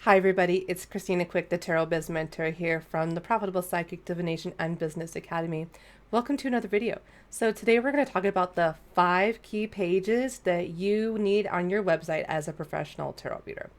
Hi, everybody. It's Christina Quick, the Tarot Biz Mentor here from the Profitable Psychic Divination and Business Academy. Welcome to another video. So today we're going to talk about the 5 key pages that you need on your website as a professional tarot reader.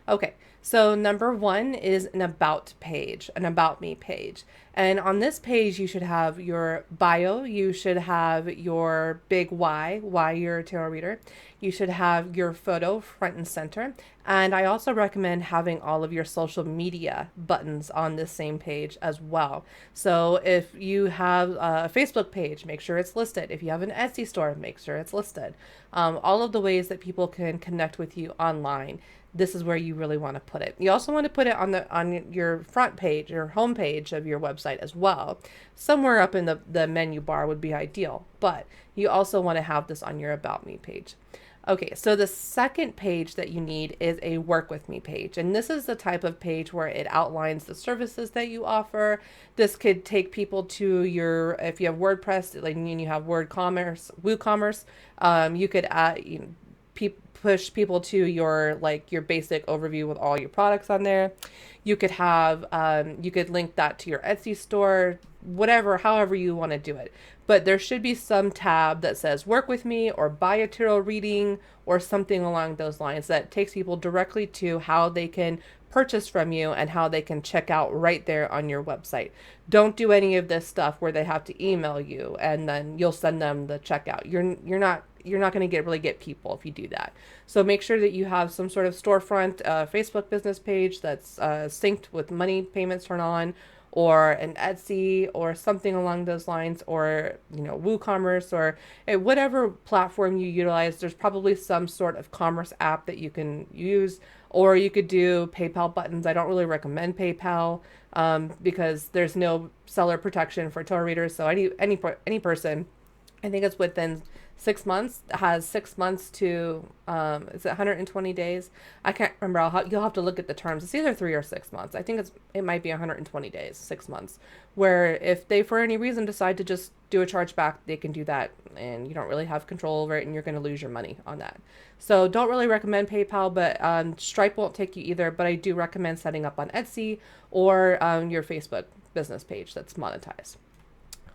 Okay, so number 1 is an about page, an about me page. And on this page, you should have your bio, you should have your big why you're a tarot reader. You should have your photo front and center. And I also recommend having all of your social media buttons on this same page as well. So if you have a Facebook page, make sure it's listed. If you have an Etsy store, make sure it's listed. All of the ways that people can connect with you online. This is where you really want to put it. You also want to put it on your front page, your home page of your website as well. Somewhere up in the menu bar would be ideal, but you also want to have this on your About Me page. Okay, so the second page that you need is a Work With Me page. And this is the type of page where it outlines the services that you offer. This could take people to your, if you have WordPress, like you have WooCommerce, you could add, push people to your basic overview with all your products on there. You could have you could link that to your Etsy store, whatever, however you want to do it. But there should be some tab that says Work With Me or Buy a Tarot Reading or something along those lines that takes people directly to how they can purchase from you and how they can check out right there on your website. Don't do any of this stuff where they have to email you and then you'll send them the checkout. You're not going to really get people if you do that. So make sure that you have some sort of storefront Facebook business page that's synced with money payments turned on, or an Etsy or something along those lines, or WooCommerce, or whatever platform you utilize. There's probably some sort of commerce app that you can use, or you could do PayPal buttons. I don't really recommend PayPal because there's no seller protection for tarot readers. So any person, I think it's within 6 months, has 6 months to, is it 120 days? I can't remember. You'll have to look at the terms. It's either 3 or 6 months. I think it might be 120 days, 6 months, where if they, for any reason, decide to just do a chargeback, they can do that and you don't really have control over it and you're going to lose your money on that. So don't really recommend PayPal, but Stripe won't take you either, but I do recommend setting up on Etsy or your Facebook business page that's monetized.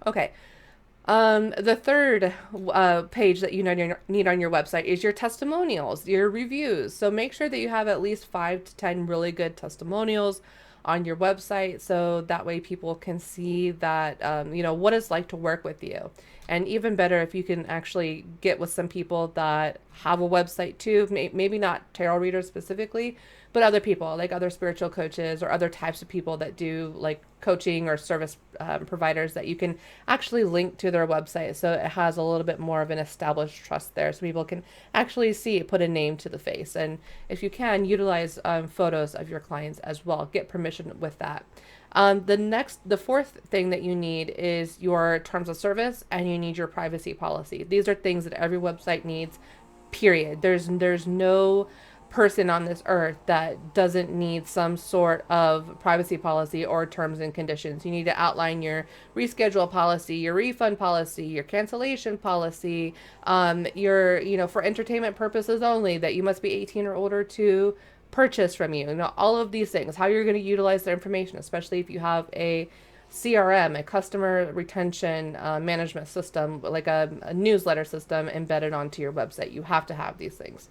Okay. The third page that you need on your website is your testimonials, your reviews. So make sure that you have at least 5 to 10 really good testimonials on your website, so that way people can see that, what it's like to work with you. And even better if you can actually get with some people that have a website too, maybe not tarot readers specifically, but other people, like other spiritual coaches or other types of people that do like coaching or service providers, that you can actually link to their website so it has a little bit more of an established trust there, so people can actually see, put a name to the face. And if you can, utilize photos of your clients as well. Get permission with that. The fourth thing that you need is your terms of service, and you need your privacy policy. These are things that every website needs, period. There's no person on this earth that doesn't need some sort of privacy policy or terms and conditions. You need to outline your reschedule policy, your refund policy, your cancellation policy, for entertainment purposes only, that you must be 18 or older to purchase from you. All of these things, how you're going to utilize their information, especially if you have a CRM, a customer retention management system, like a newsletter system embedded onto your website. You have to have these things.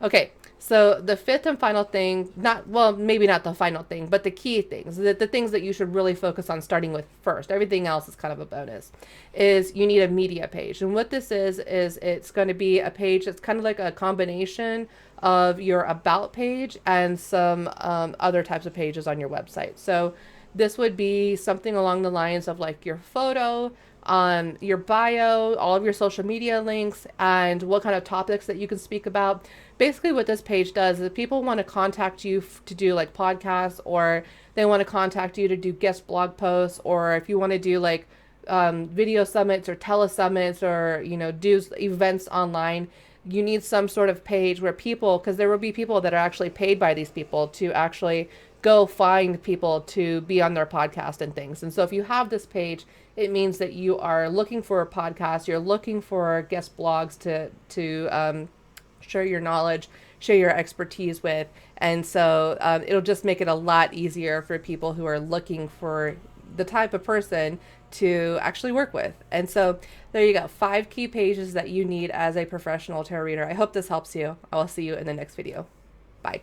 Okay, so the fifth and final thing, maybe not the final thing, but the key things, the things that you should really focus on starting with first, everything else is kind of a bonus, is you need a media page. And what this is it's going to be a page that's kind of like a combination of your about page and some other types of pages on your website. So this would be something along the lines of like your photo, your bio, all of your social media links, and what kind of topics that you can speak about. Basically what this page does is people want to contact you to do like podcasts, or they want to contact you to do guest blog posts, or if you want to do like video summits or telesummits, or do events online, you need some sort of page where people, because there will be people that are actually paid by these people to actually go find people to be on their podcast and things. And so if you have this page, it means that you are looking for a podcast, you're looking for guest blogs to share your knowledge, share your expertise with. And so it'll just make it a lot easier for people who are looking for the type of person to actually work with. And so there you go, 5 key pages that you need as a professional tarot reader. I hope this helps you. I will see you in the next video. Bye.